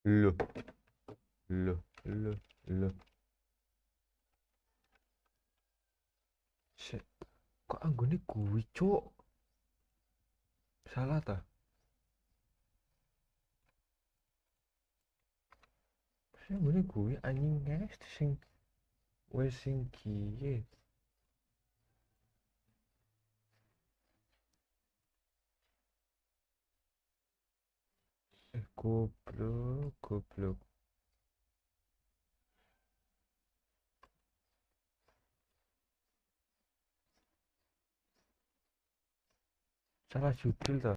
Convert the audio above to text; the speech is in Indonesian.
Loh, loh, loh, loh. Shit. Kok anggone kuwi, Cuk? Salah ta? Anggone kuwi anjing guys sing wis sing kiye. Goblok, goblok. Salah judul ta?